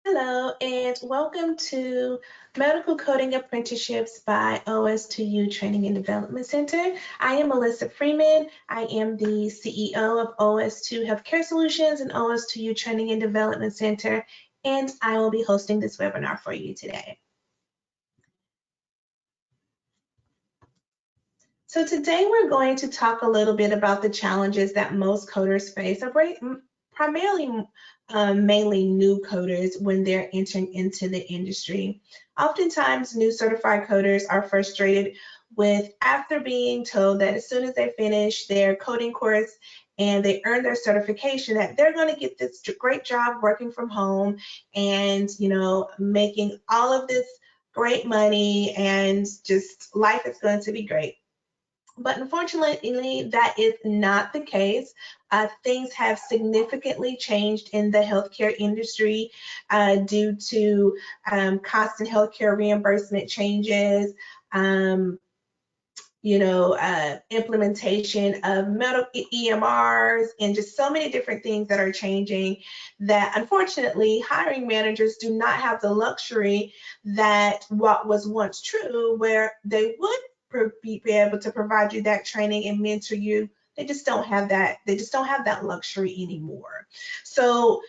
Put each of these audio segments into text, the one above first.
Hello, and welcome to Medical Coding Apprenticeships by OS2U Training and Development Center. I am Melissa Freeman. I am the CEO of OS2 Healthcare Solutions and OS2U Training and Development Center, and I will be hosting this webinar for you today. So today we're going to talk a little bit about the challenges that most coders face, primarily mainly new coders when they're entering into the industry. Oftentimes, new certified coders are frustrated with after being told that as soon as they finish their coding course and they earn their certification, that they're going to get this great job working from home and, making all of this great money and just life is going to be great. But unfortunately, that is not the case. Things have significantly changed in the healthcare industry due to constant healthcare reimbursement changes, implementation of medical EMRs, and just so many different things that are changing that unfortunately hiring managers do not have the luxury that what was once true, where they would be able to provide you that training and mentor you. They just don't have that. They just don't have that luxury anymore. So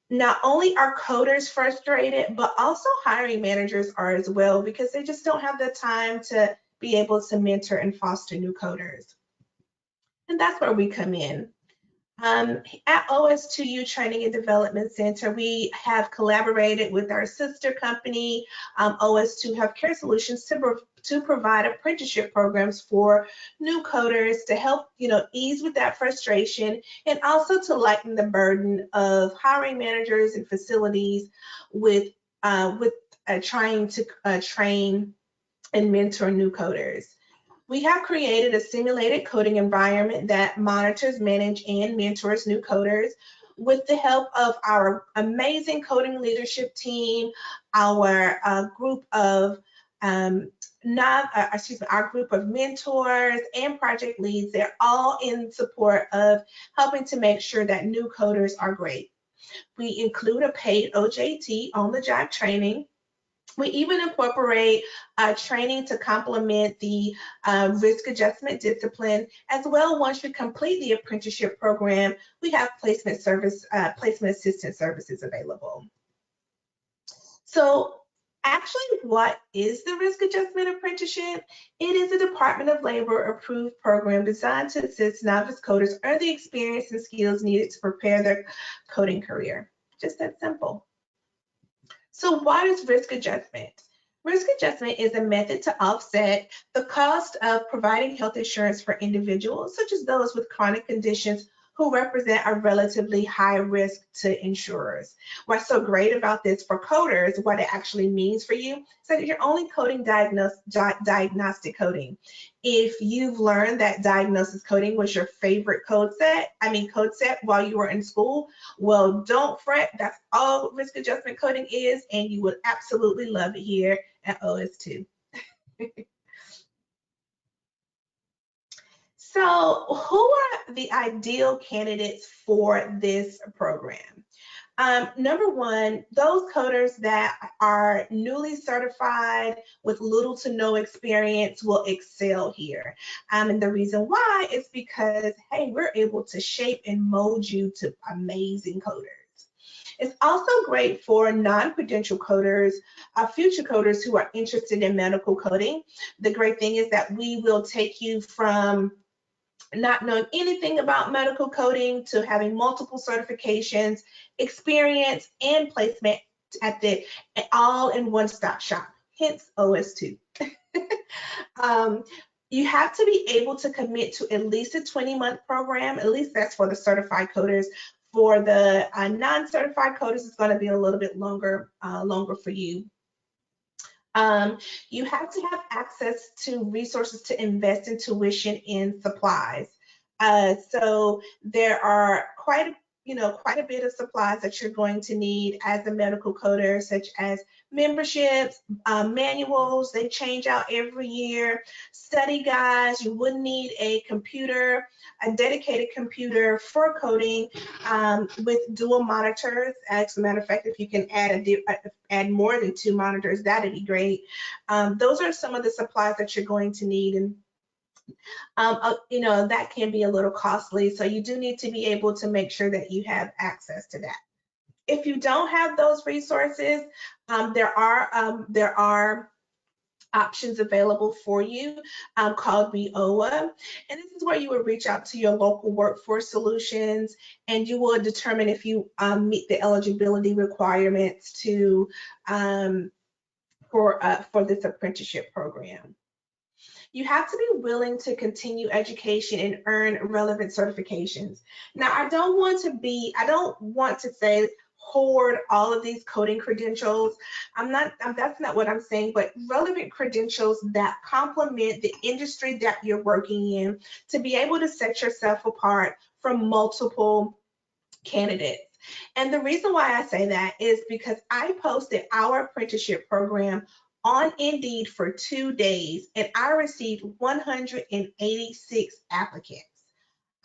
not only are coders frustrated, but also hiring managers are as well, because they just don't have the time to be able to mentor and foster new coders. And that's where we come in. At OS2U Training and Development Center, we have collaborated with our sister company, OS2 Healthcare Solutions, to provide apprenticeship programs for new coders to help, ease with that frustration and also to lighten the burden of hiring managers and facilities with trying to train and mentor new coders. We have created a simulated coding environment that monitors, manages, and mentors new coders with the help of our amazing coding leadership team, our group of our group of mentors and project leads. They're all in support of helping to make sure that new coders are great. We include a paid OJT, on-the-job training. We even incorporate training to complement the risk adjustment discipline. As well, once you complete the apprenticeship program, we have placement assistance services available. So actually, what is the risk adjustment apprenticeship? It is a Department of Labor approved program designed to assist novice coders earn the experience and skills needed to prepare their coding career. Just that simple. So what is risk adjustment? Risk adjustment is a method to offset the cost of providing health insurance for individuals, such as those with chronic conditions who represent a relatively high risk to insurers. What's so great about this for coders, what it actually means for you, is that you're only coding diagnostic coding. If you've learned that diagnosis coding was your favorite code set while you were in school, well, don't fret. That's all risk adjustment coding is, and you would absolutely love it here at OS2. So who are the ideal candidates for this program? Number one, those coders that are newly certified with little to no experience will excel here. And the reason why is because, hey, we're able to shape and mold you to amazing coders. It's also great for non-credential coders, future coders who are interested in medical coding. The great thing is that we will take you from not knowing anything about medical coding to having multiple certifications, experience, and placement at the all in one-stop shop, hence OS2. You have to be able to commit to at least a 20-month program. At least that's for the certified coders. For the non-certified coders, it's going to be a little bit longer for you. You have to have access to resources to invest in tuition and supplies. So there are quite quite a bit of supplies that you're going to need as a medical coder, such as memberships, manuals, they change out every year, study guides. You would need a computer, a dedicated computer for coding with dual monitors. As a matter of fact, if you can add more than 2 monitors, that'd be great. Those are some of the supplies that you're going to need, and that can be a little costly. So you do need to be able to make sure that you have access to that. If you don't have those resources, there are options available for you called WIOA. And this is where you would reach out to your local workforce solutions, and you will determine if you meet the eligibility requirements for this apprenticeship program. You have to be willing to continue education and earn relevant certifications. Now, I don't want to say hoard all of these coding credentials. That's not what I'm saying, but relevant credentials that complement the industry that you're working in, to be able to set yourself apart from multiple candidates. And the reason why I say that is because I posted our apprenticeship program on Indeed for 2 days, and I received 186 applicants.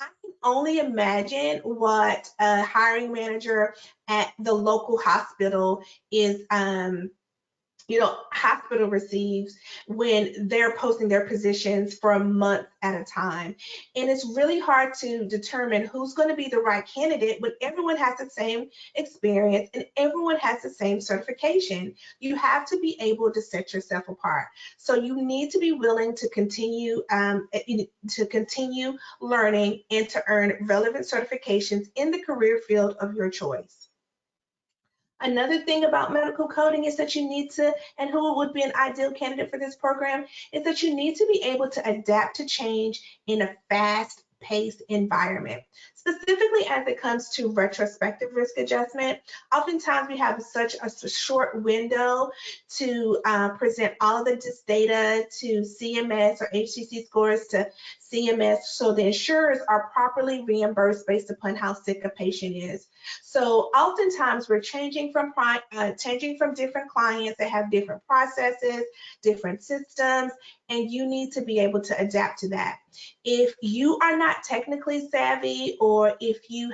I can only imagine what a hiring manager at the local hospital hospital receives when they're posting their positions for a month at a time. And it's really hard to determine who's going to be the right candidate when everyone has the same experience and everyone has the same certification. You have to be able to set yourself apart. So you need to be willing to continue learning and to earn relevant certifications in the career field of your choice. Another thing about medical coding is that you need to, and who would be an ideal candidate for this program, is that you need to be able to adapt to change in a fast-paced environment. Specifically as it comes to retrospective risk adjustment, oftentimes we have such a short window to present all of this data to CMS or HCC scores to CMS, so the insurers are properly reimbursed based upon how sick a patient is. So oftentimes we're changing from different clients that have different processes, different systems, and you need to be able to adapt to that. If you are not technically savvy, or if you're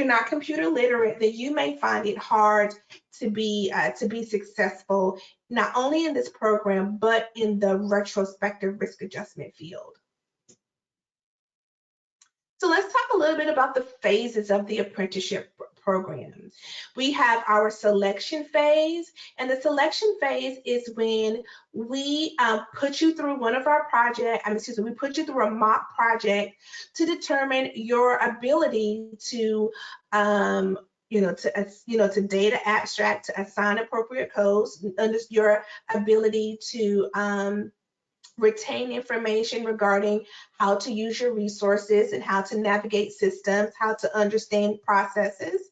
not computer literate, then you may find it hard to be successful, not only in this program, but in the retrospective risk adjustment field. So let's talk a little bit about the phases of the apprenticeship program. We have our selection phase, and the selection phase is when we put you through one of our we put you through a mock project to determine your ability to to data abstract, to assign appropriate codes, your ability to retain information regarding how to use your resources and how to navigate systems, how to understand processes.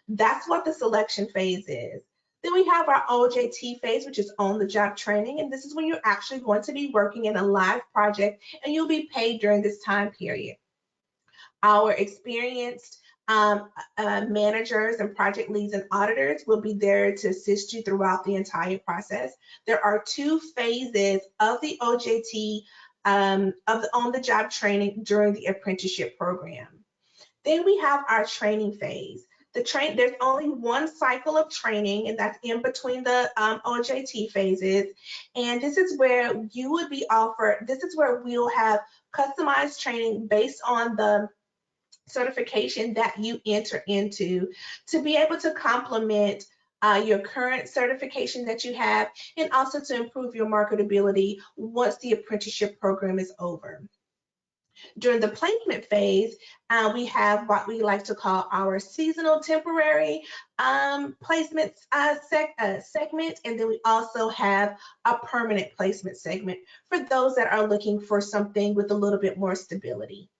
That's what the selection phase is. Then we have our OJT phase, which is on the job training, and this is when you're actually going to be working in a live project and you'll be paid during this time period. Our experienced managers and project leads and auditors will be there to assist you throughout the entire process. There are 2 phases of the OJT, of the on-the-job training during the apprenticeship program. Then we have our training phase. There's only one cycle of training, and that's in between the OJT phases. And this is where you would be offered, this is where we'll have customized training based on the certification that you enter into, to be able to complement your current certification that you have, and also to improve your marketability once the apprenticeship program is over. During the placement phase, we have what we like to call our seasonal temporary placement segment, and then we also have a permanent placement segment for those that are looking for something with a little bit more stability.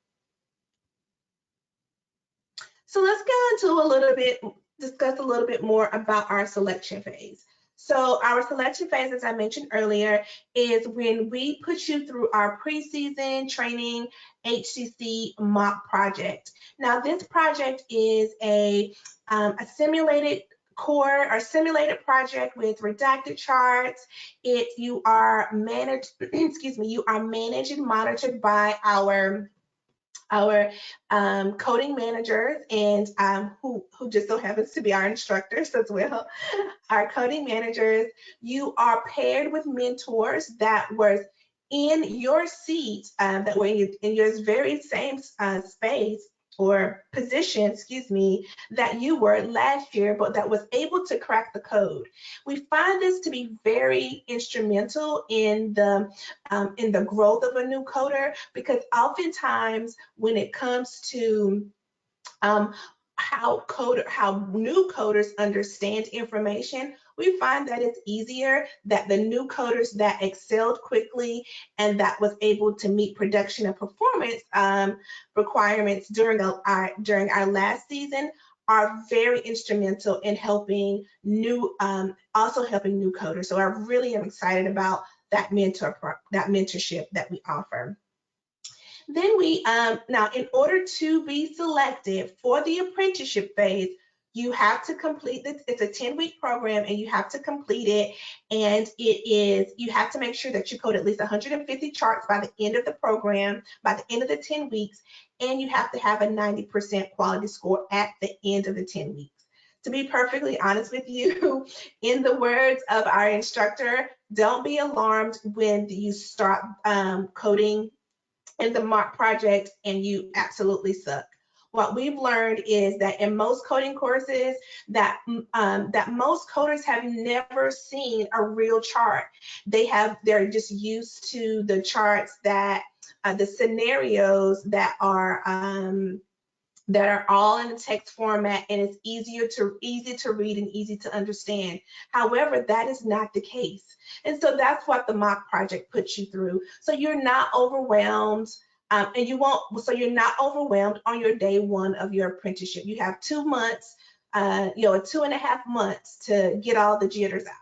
So let's go into discuss a little bit more about our selection phase. So our selection phase, as I mentioned earlier, is when we put you through our preseason training HCC mock project. Now, this project is a simulated core or simulated project with redacted charts. You are managed, excuse me, you are managed and monitored by our coding managers and who just so happens to be our instructors as well. Our coding managers, you are paired with mentors that was in your seat, that were in your very same space or position, excuse me, that you were last year, but that was able to crack the code. We find this to be very instrumental in the growth of a new coder, because oftentimes when it comes to how new coders understand information, we find that it's easier that the new coders that excelled quickly and that was able to meet production and performance requirements during our last season are very instrumental in helping also helping new coders. So I really am excited about that mentorship that we offer. Then now in order to be selected for the apprenticeship phase, you have to complete this. It's a 10-week program and you have to complete it. And you have to make sure that you code at least 150 charts by the end of the program, by the end of the 10 weeks, and you have to have a 90% quality score at the end of the 10 weeks. To be perfectly honest with you, in the words of our instructor, don't be alarmed when you start coding in the mock project and you absolutely suck. What we've learned is that in most coding courses that most coders have never seen a real chart. They're just used to the charts that the scenarios that are all in the text format, and it's easy to read and easy to understand. However, that is not the case. And so that's what the mock project puts you through. So you're not overwhelmed, so you're not overwhelmed on your day one of your apprenticeship. You have 2 months, 2.5 months to get all the jitters out.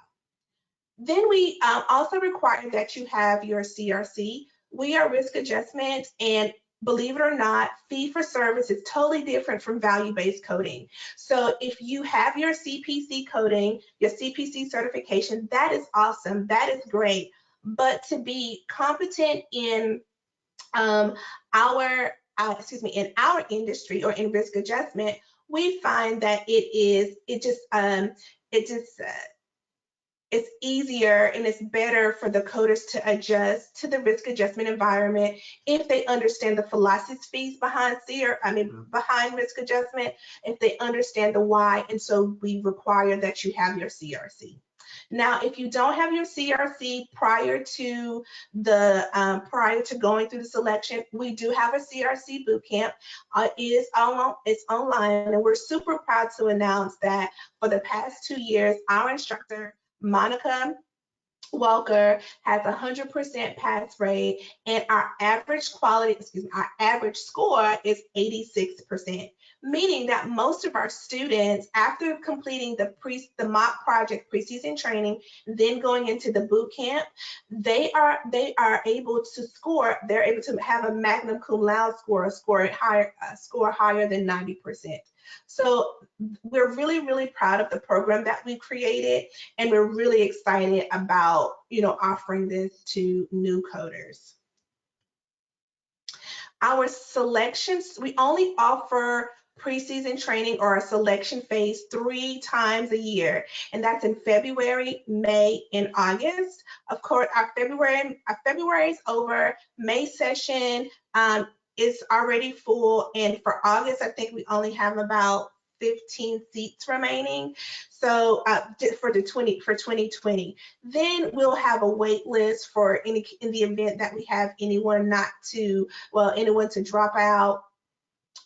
Then we also require that you have your CRC. We are risk adjustment, and believe it or not, fee for service is totally different from value-based coding. So if you have your CPC coding, your CPC certification, that is awesome, that is great. But to be competent in our industry or in risk adjustment, we find that it's easier and it's better for the coders to adjust to the risk adjustment environment if they understand the philosophies behind behind risk adjustment, if they understand the why, and so we require that you have your CRC. Now, if you don't have your CRC prior to going through the selection, we do have a CRC bootcamp. It's online, and we're super proud to announce that for the past 2 years, our instructor, Monica Walker, has 100% pass rate, and our average score is 86%, meaning that most of our students, after completing the mock project preseason training, then going into the boot camp, they are able to have a magna cum laude score higher than 90%. So we're really, really proud of the program that we created, and we're really excited about, offering this to new coders. Our selections, we only offer preseason training or a selection phase 3 times a year, and that's in February, May, and August. Of course, our February is over. May session is already full, and for August, I think we only have about 15 seats remaining. So for 2020, then we'll have a wait list in the event that we have anyone to drop out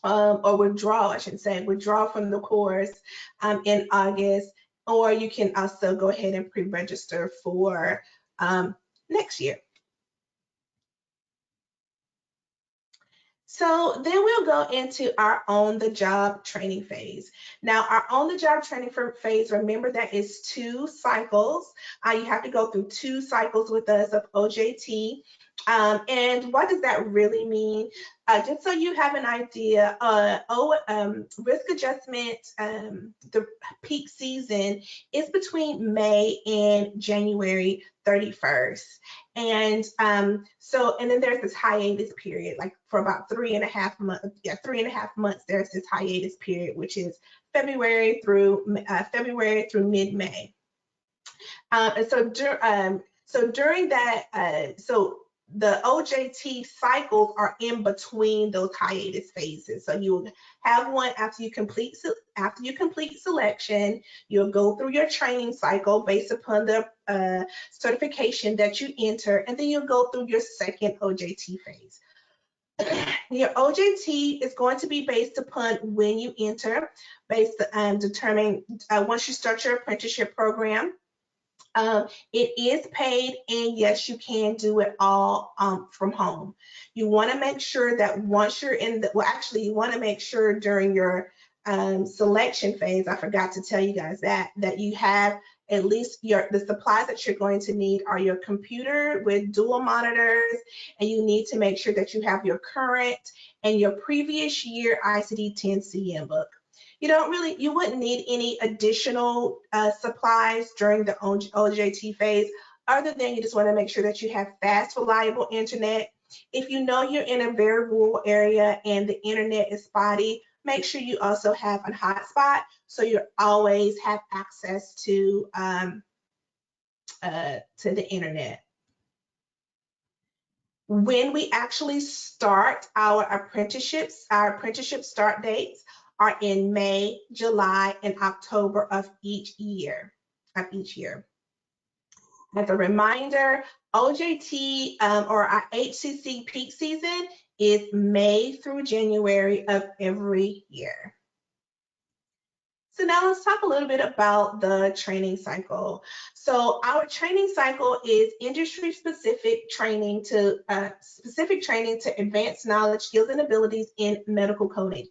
or withdraw from the course in August, or you can also go ahead and pre-register for next year. So then we'll go into our on-the-job training phase. Now, our on-the-job training phase, remember that is 2 cycles. You have to go through 2 cycles with us of OJT. And what does that really mean? Just so you have an idea, risk adjustment, the peak season is between May and January 31st. And and then there's this hiatus period, like for about 3.5 months. Yeah, 3.5 months. There's this hiatus period, which is February through mid-May. And so during that, the OJT cycles are in between those hiatus phases. So you have one after you complete selection. You'll go through your training cycle based upon the certification that you enter, and then you'll go through your second OJT phase. Your OJT is going to be based upon when you enter, determining once you start your apprenticeship program. It is paid, and yes, you can do it all from home. You want to make sure that once you're in the, well, actually, you want to make sure during your selection phase, I forgot to tell you guys that you have at least the supplies that you're going to need are your computer with dual monitors, and you need to make sure that you have your current and your previous year ICD-10 CM book. You wouldn't need any additional supplies during the OJT phase, other than you just want to make sure that you have fast, reliable internet. If you know you're in a very rural area and the internet is spotty, make sure you also have a hotspot so you always have access to the internet. When we actually start our apprenticeships, our apprenticeship start dates are in May, July, and October of each year. As a reminder, OJT or our HCC peak season is May through January of every year. So now let's talk a little bit about the training cycle. So our training cycle is industry-specific training to advance knowledge, skills, and abilities in medical coding.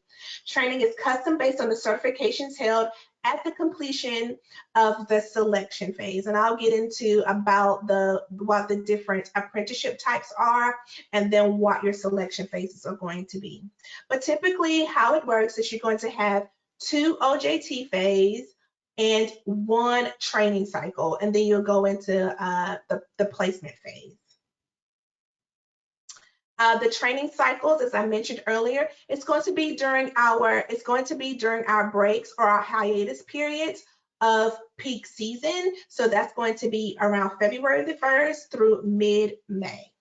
Training is custom based on the certifications held at the completion of the selection phase. And I'll get into what the different apprenticeship types are, and then what your selection phases are going to be. But typically how it works is you're going to have 2 OJT phase and 1 training cycle, and then you'll go into the placement phase. The training cycles, as I mentioned earlier, it's going to be during our breaks or our hiatus periods of peak season. So that's going to be around February the 1st through mid-May.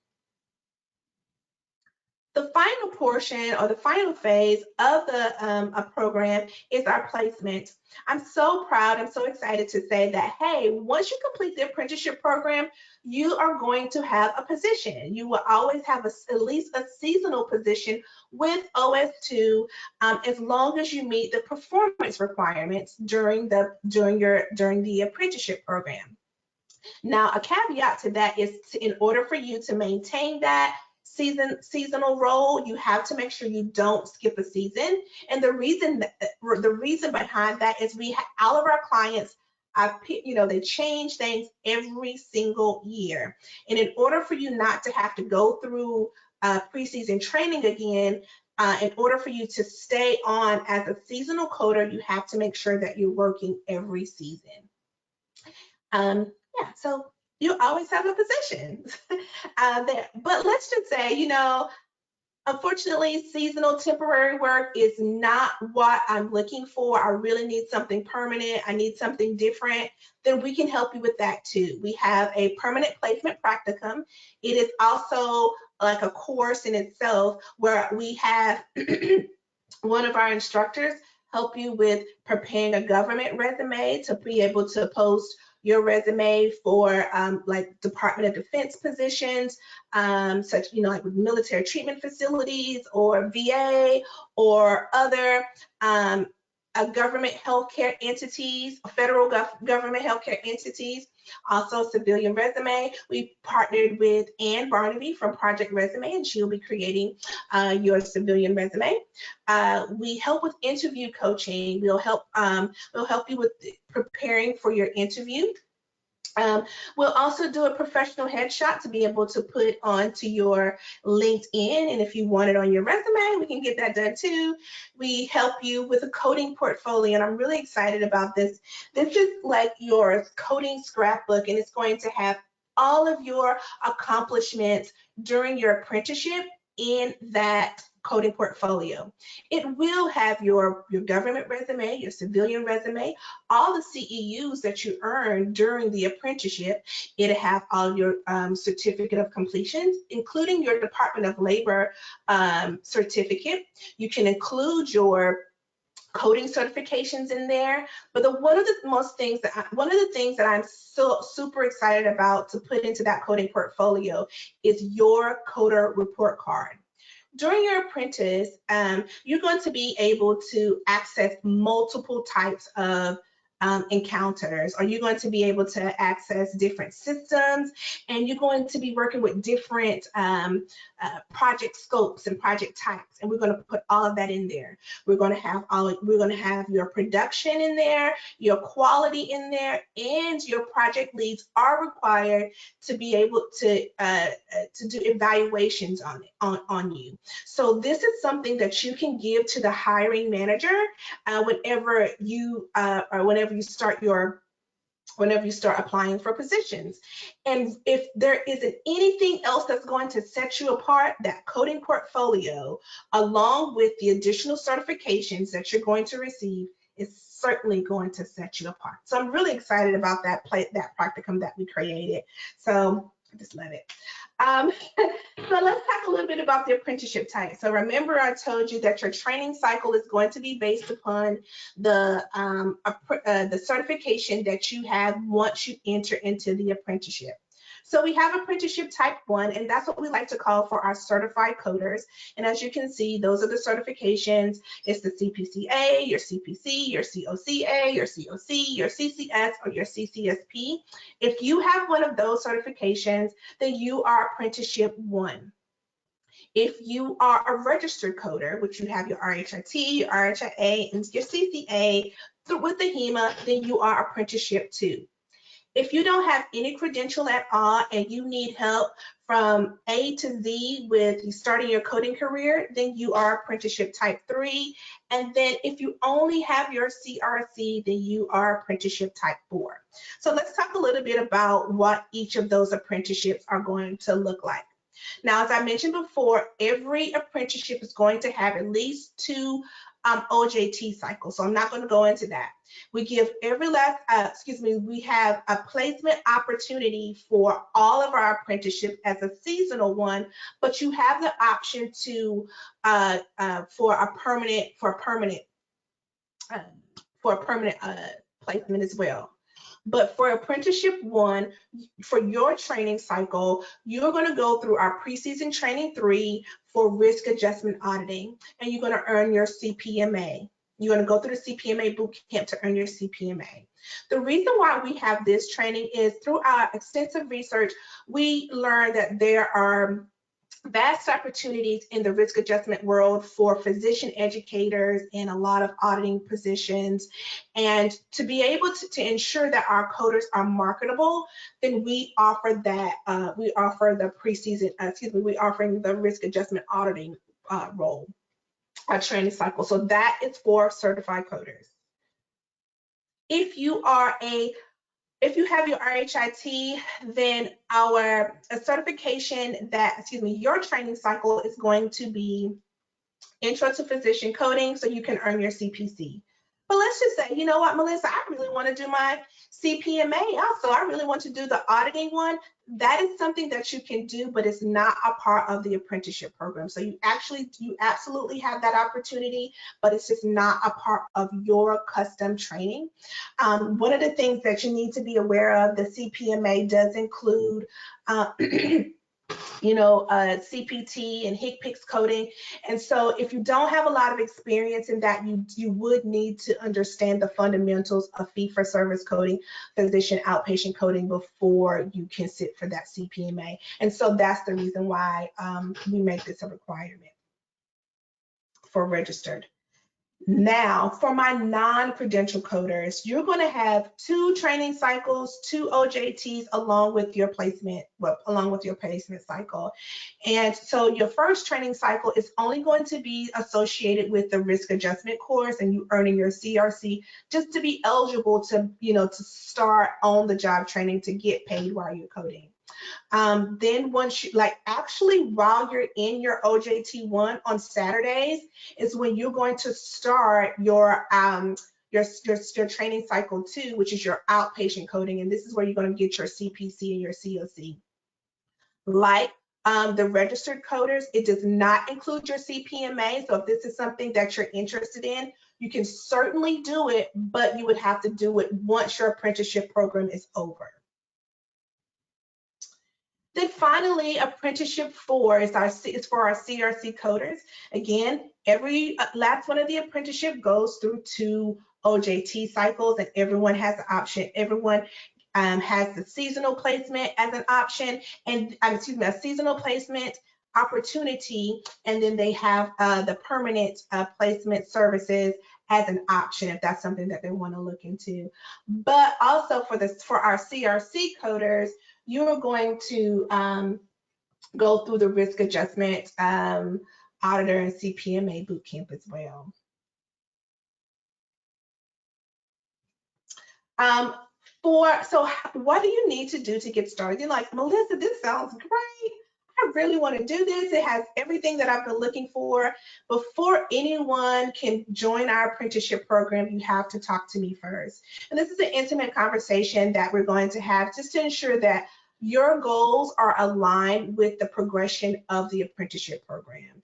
The final portion or the final phase of the program is our placement. I'm so proud, I'm so excited to say that, hey, once you complete the apprenticeship program, you are going to have a position. You will always have at least a seasonal position with OS2 as long as you meet the performance requirements during the apprenticeship program. Now, a caveat to that is in order for you to maintain that seasonal role, you have to make sure you don't skip a season. And the reason behind that is all of our clients, they change things every single year. And in order for you not to have to go through preseason training again, in order for you to stay on as a seasonal coder, you have to make sure that you're working every season. So you always have a position there. But let's just say, unfortunately, seasonal temporary work is not what I'm looking for. I really need something permanent. I need something different. Then we can help you with that too. We have a permanent placement practicum. It is also like a course in itself where we have one of our instructors help you with preparing a government resume to be able to post your resume for like Department of Defense positions, such like with military treatment facilities or VA or other government healthcare entities, federal government healthcare entities, also civilian resume. We partnered with Ann Barnaby from Project Resume, and she'll be creating your civilian resume. We help with interview coaching. We'll help you with preparing for your interview. We'll also do a professional headshot to be able to put onto your LinkedIn, and if you want it on your resume, we can get that done too. We help you with a coding portfolio, and I'm really excited about this. This is like your coding scrapbook, and it's going to have all of your accomplishments during your apprenticeship in that coding portfolio. It will have your government resume, your civilian resume, all the CEUs that you earned during the apprenticeship. It'll have all your certificate of completions, including your Department of Labor certificate. You can include your coding certifications in there. But one of the things that I'm so super excited about to put into that coding portfolio is your coder report card. During your apprentice, you're going to be able to access multiple types of encounters, or you're going to be able to access different systems, and you're going to be working with different project scopes and project types, and we're going to put all of that in there. We're going to have your production in there, your quality in there, and your project leads are required to be able to do evaluations on you. So this is something that you can give to the hiring manager whenever you start applying for positions. And if there isn't anything else that's going to set you apart, that coding portfolio, along with the additional certifications that you're going to receive, is certainly going to set you apart. So I'm really excited about that practicum that we created. So I just love it. So let's talk a little bit about the apprenticeship type. So remember, I told you that your training cycle is going to be based upon the certification that you have once you enter into the apprenticeship. So we have apprenticeship type 1, and that's what we like to call for our certified coders. And as you can see, those are the certifications. It's the CPC-a, your CPC, your coc-a, your coc, your ccs, or your ccsp. If you have one of those certifications, then you are apprenticeship 1. If you are a registered coder, which you have your RHIT, your RHIA, and your CCA with the HEMA, then you are apprenticeship 2. If you don't have any credential at all and you need help from A to Z with starting your coding career, then you are apprenticeship type 3. And then if you only have your CRC, then you are apprenticeship type 4. So let's talk a little bit about what each of those apprenticeships are going to look like. Now, as I mentioned before, every apprenticeship is going to have at least 2 OJT cycles, so I'm not going to go into that. We give we have a placement opportunity for all of our apprenticeship as a seasonal one, but you have the option to for a permanent placement as well. But for apprenticeship 1, for your training cycle, you're going to go through our preseason training 3 for risk adjustment auditing, and you're going to earn your CPMA. You're going to go through the CPMA boot camp to earn your CPMA. The reason why we have this training is through our extensive research, we learned that there are vast opportunities in the risk adjustment world for physician educators and a lot of auditing positions. And to be able to ensure that our coders are marketable, then we offer that, we offer the we're offering the risk adjustment auditing role, training cycle. So that is for certified coders. If you have your RHIT, then our certification your training cycle is going to be Intro to Physician Coding, so you can earn your CPC. But let's just say, you know what, Melissa, I really want to do my CPMA also. I really want to do the auditing one. That is something that you can do, but it's not a part of the apprenticeship program. So you absolutely have that opportunity, but it's just not a part of your custom training. One of the things that you need to be aware of, the CPMA does include CPT and HCPCS coding. And so if you don't have a lot of experience in that, you would need to understand the fundamentals of fee-for-service coding, physician outpatient coding, before you can sit for that CPMA. And so that's the reason why we make this a requirement for registered. Now, for my non-credential coders, you're going to have 2 training cycles, 2 OJTs along with your placement, cycle. And so your first training cycle is only going to be associated with the risk adjustment course and you earning your CRC just to be eligible to, to start on the job training to get paid while you're coding. Then once you, actually while you're in your OJT1 on Saturdays is when you're going to start your training cycle 2, which is your outpatient coding. And this is where you're going to get your CPC and your COC. Like the registered coders, it does not include your CPMA. So if this is something that you're interested in, you can certainly do it, but you would have to do it once your apprenticeship program is over. Then finally, Apprenticeship 4 is for our CRC coders. Again, every last one of the apprenticeship goes through 2 OJT cycles, and everyone has the option. Everyone has the seasonal placement as an option, and a seasonal placement opportunity, and then they have the permanent placement services as an option if that's something that they want to look into. But also for our CRC coders, you're going to go through the risk adjustment auditor and CPMA bootcamp as well. So what do you need to do to get started? You're like, Melissa, this sounds great. I really want to do this. It has everything that I've been looking for. Before anyone can join our apprenticeship program, you have to talk to me first. And this is an intimate conversation that we're going to have just to ensure that your goals are aligned with the progression of the apprenticeship program.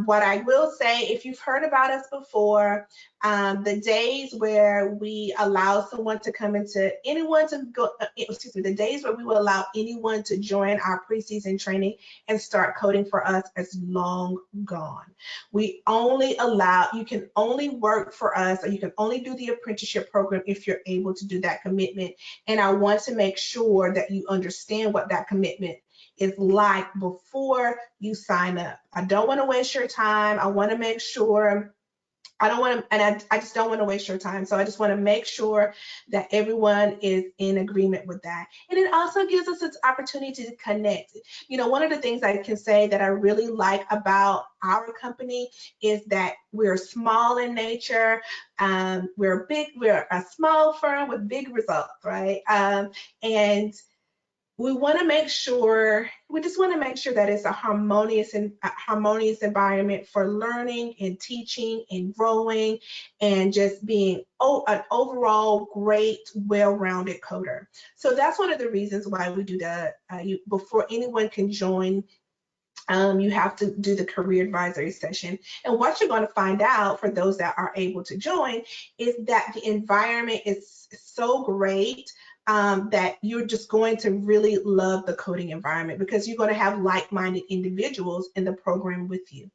What I will say, if you've heard about us before, the days where we allow someone to come into the days where we will allow anyone to join our preseason training and start coding for us is long gone. We only allow, you can only work for us, or you can only do the apprenticeship program if you're able to do that commitment. And I want to make sure that you understand what that commitment is like before you sign up. I don't want to waste your time. I want to make sure, I just don't want to waste your time. So I just want to make sure that everyone is in agreement with that. And it also gives us this opportunity to connect. One of the things I can say that I really like about our company is that we're small in nature. We're a small firm with big results, right? And we just want to make sure that it's a harmonious environment for learning and teaching and growing and just being an overall great, well-rounded coder. So that's one of the reasons why we do that. Before anyone can join, you have to do the career advisory session. And what you're going to find out for those that are able to join is that the environment is so great that you're just going to really love the coding environment because you're going to have like-minded individuals in the program with you.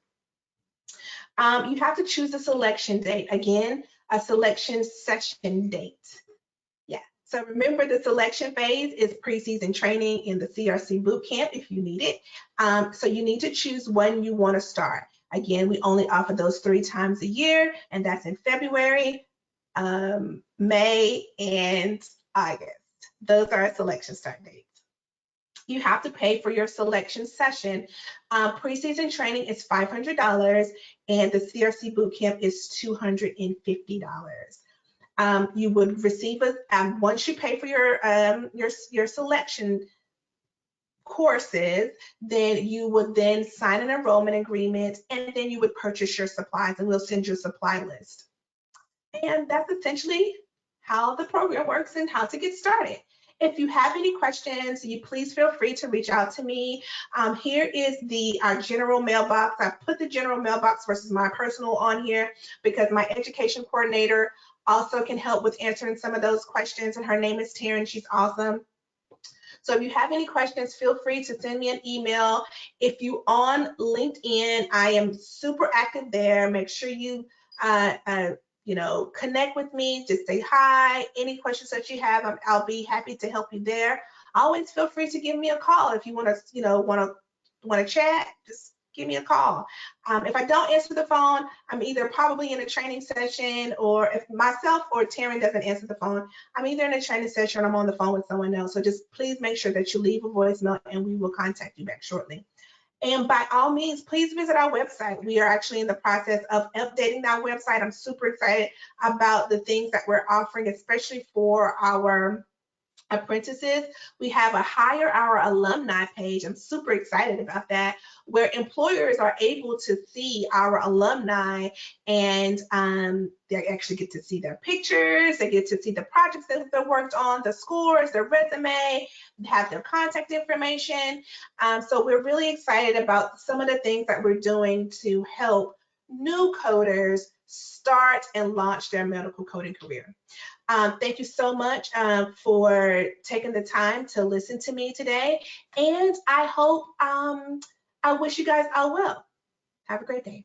You have to choose a selection date. Again, a selection session date. Yeah, so remember the selection phase is preseason training in the CRC bootcamp if you need it. So you need to choose when you want to start. Again, we only offer those 3 times a year, and that's in February, May, and August. Those are our selection start dates. You have to pay for your selection session. Preseason training is $500 and the CRC bootcamp is $250. You would receive once you pay for your selection courses, then you would then sign an enrollment agreement, and then you would purchase your supplies, and we'll send you a supply list. And that's essentially how the program works and how to get started. If you have any questions, you please feel free to reach out to me. Here is our general mailbox. I put the general mailbox versus my personal on here because my education coordinator also can help with answering some of those questions, and her name is Taryn. She's awesome. So if you have any questions, feel free to send me an email. If you on LinkedIn, I am super active there. Make sure you connect with me. Just say hi. Any questions that you have, I'll be happy to help you there. Always feel free to give me a call if you want to chat. Just give me a call. If I don't answer the phone, I'm either probably in a training session, or if myself or Taryn doesn't answer the phone, I'm either in a training session or I'm on the phone with someone else. So just please make sure that you leave a voicemail and we will contact you back shortly. And by all means, please visit our website. We are actually in the process of updating our website. I'm super excited about the things that we're offering, especially for our apprentices. We have a Hire Our Alumni page. I'm super excited about that, where employers are able to see our alumni, and they actually get to see their pictures, they get to see the projects that they worked on, the scores, their resume, have their contact information. So we're really excited about some of the things that we're doing to help new coders start and launch their medical coding career. Thank you so much for taking the time to listen to me today. And I hope, I wish you guys all well. Have a great day.